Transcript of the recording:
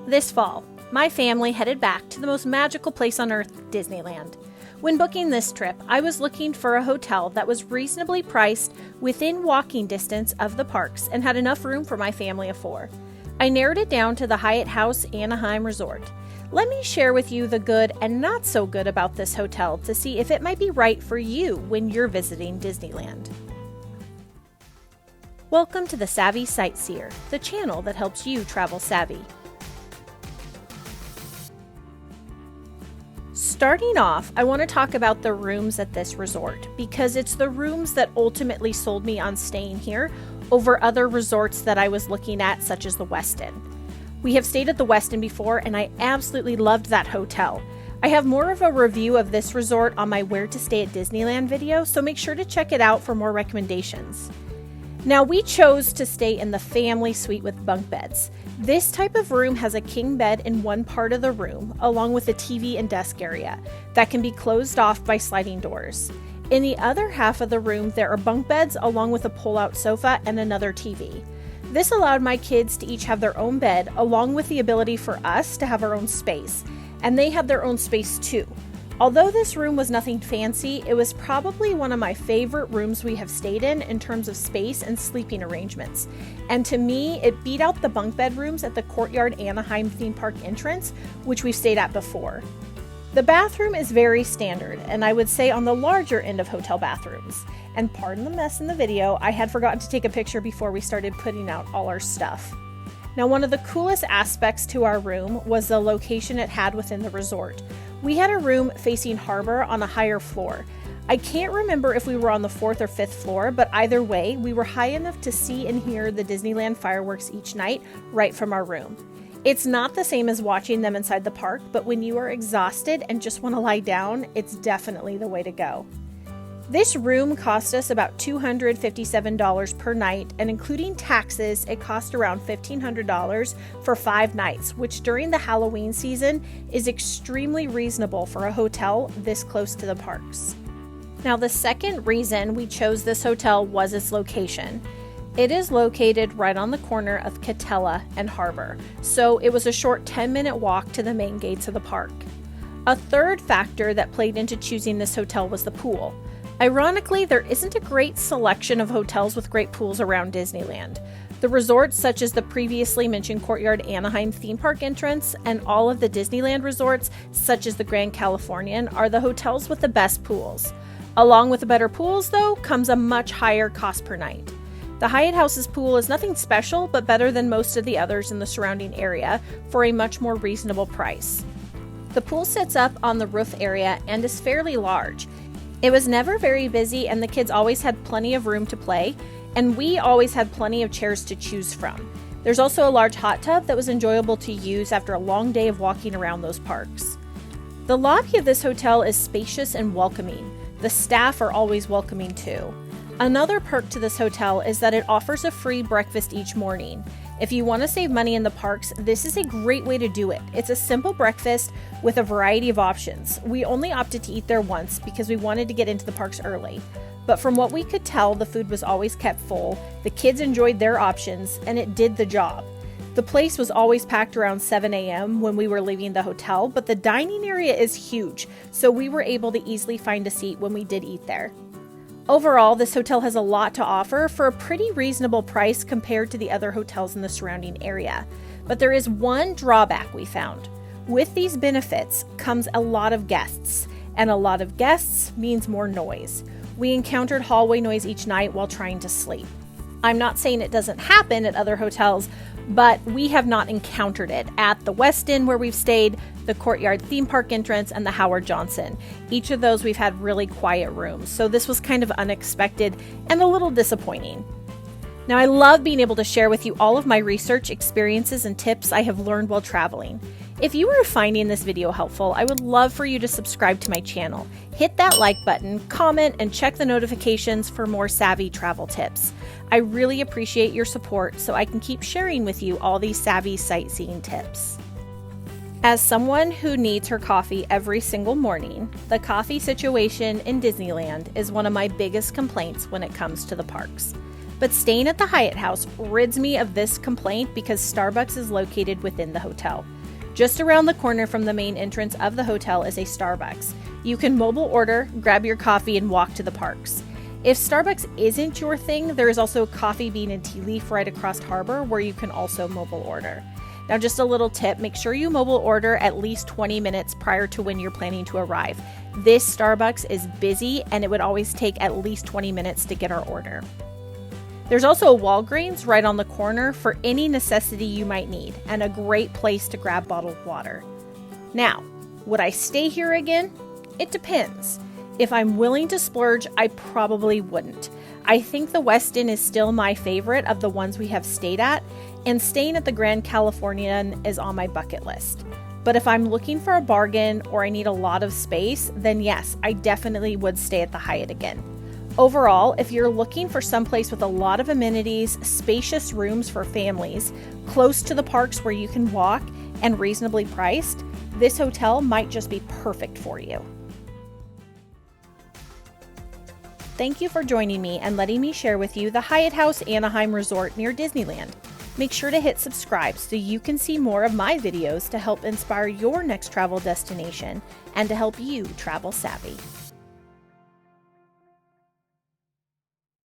This fall, my family headed back to the most magical place on earth, Disneyland. When booking this trip, I was looking for a hotel that was reasonably priced within walking distance of the parks and had enough room for my family of 4. I narrowed it down to the Hyatt House Anaheim Resort. Let me share with you the good and not so good about this hotel to see if it might be right for you when you're visiting Disneyland. Welcome to the Savvy Sightseer, the channel that helps you travel savvy. Starting off, I want to talk about the rooms at this resort because it's the rooms that ultimately sold me on staying here over other resorts that I was looking at, such as the Westin. We have stayed at the Westin before and I absolutely loved that hotel. I have more of a review of this resort on my Where to Stay at Disneyland video, so make sure to check it out for more recommendations. Now, we chose to stay in the family suite with bunk beds. This type of room has a king bed in one part of the room, along with a TV and desk area that can be closed off by sliding doors. In the other half of the room, there are bunk beds along with a pull-out sofa and another TV. This allowed my kids to each have their own bed, along with the ability for us to have our own space, and they had their own space too. Although this room was nothing fancy, it was probably one of my favorite rooms we have stayed in terms of space and sleeping arrangements. And to me, it beat out the bunk bed rooms at the Courtyard Anaheim theme park entrance, which we've stayed at before. The bathroom is very standard, and I would say on the larger end of hotel bathrooms. And pardon the mess in the video, I had forgotten to take a picture before we started putting out all our stuff. Now, one of the coolest aspects to our room was the location it had within the resort. We had a room facing harbor on a higher floor. I can't remember if we were on the 4th or 5th floor, but either way, we were high enough to see and hear the Disneyland fireworks each night right from our room. It's not the same as watching them inside the park, but when you are exhausted and just want to lie down, it's definitely the way to go. This room cost us about $257 per night, and including taxes, it cost around $1,500 for 5 nights, which during the Halloween season is extremely reasonable for a hotel this close to the parks. Now, the second reason we chose this hotel was its location. It is located right on the corner of Catella and Harbor, so it was a short 10-minute walk to the main gates of the park. A third factor that played into choosing this hotel was the pool. Ironically, there isn't a great selection of hotels with great pools around Disneyland. The resorts, such as the previously mentioned Courtyard Anaheim theme park entrance, and all of the Disneyland resorts, such as the Grand Californian, are the hotels with the best pools. Along with the better pools, though, comes a much higher cost per night. The Hyatt House's pool is nothing special, but better than most of the others in the surrounding area for a much more reasonable price. The pool sits up on the roof area and is fairly large. It was never very busy and the kids always had plenty of room to play, and we always had plenty of chairs to choose from. There's also a large hot tub that was enjoyable to use after a long day of walking around those parks. The lobby of this hotel is spacious and welcoming. The staff are always welcoming too. Another perk to this hotel is that it offers a free breakfast each morning. If you want to save money in the parks, this is a great way to do it. It's a simple breakfast with a variety of options. We only opted to eat there once because we wanted to get into the parks early. But from what we could tell, the food was always kept full, the kids enjoyed their options, and it did the job. The place was always packed around 7 a.m. when we were leaving the hotel, but the dining area is huge, so we were able to easily find a seat when we did eat there. Overall, this hotel has a lot to offer for a pretty reasonable price compared to the other hotels in the surrounding area. But there is one drawback we found. With these benefits comes a lot of guests, and a lot of guests means more noise. We encountered hallway noise each night while trying to sleep. I'm not saying it doesn't happen at other hotels, but we have not encountered it at the Westin where we've stayed, the Courtyard theme park entrance, and the Howard Johnson. Each of those we've had really quiet rooms, so this was kind of unexpected and a little disappointing. Now, I love being able to share with you all of my research, experiences, and tips I have learned while traveling. If you are finding this video helpful, I would love for you to subscribe to my channel. Hit that like button, comment, and check the notifications for more savvy travel tips. I really appreciate your support so I can keep sharing with you all these savvy sightseeing tips. As someone who needs her coffee every single morning, the coffee situation in Disneyland is one of my biggest complaints when it comes to the parks. But staying at the Hyatt House rids me of this complaint because Starbucks is located within the hotel. Just around the corner from the main entrance of the hotel is a Starbucks. You can mobile order, grab your coffee, and walk to the parks. If Starbucks isn't your thing, there is also Coffee Bean and Tea Leaf right across Harbor where you can also mobile order. Now, just a little tip, make sure you mobile order at least 20 minutes prior to when you're planning to arrive. This Starbucks is busy and it would always take at least 20 minutes to get our order. There's also a Walgreens right on the corner for any necessity you might need, and a great place to grab bottled water. Now, would I stay here again? It depends. If I'm willing to splurge, I probably wouldn't. I think the Westin is still my favorite of the ones we have stayed at, and staying at the Grand Californian is on my bucket list. But if I'm looking for a bargain or I need a lot of space, then yes, I definitely would stay at the Hyatt again. Overall, if you're looking for someplace with a lot of amenities, spacious rooms for families, close to the parks where you can walk, and reasonably priced, this hotel might just be perfect for you. Thank you for joining me and letting me share with you the Hyatt House Anaheim Resort near Disneyland. Make sure to hit subscribe so you can see more of my videos to help inspire your next travel destination and to help you travel savvy.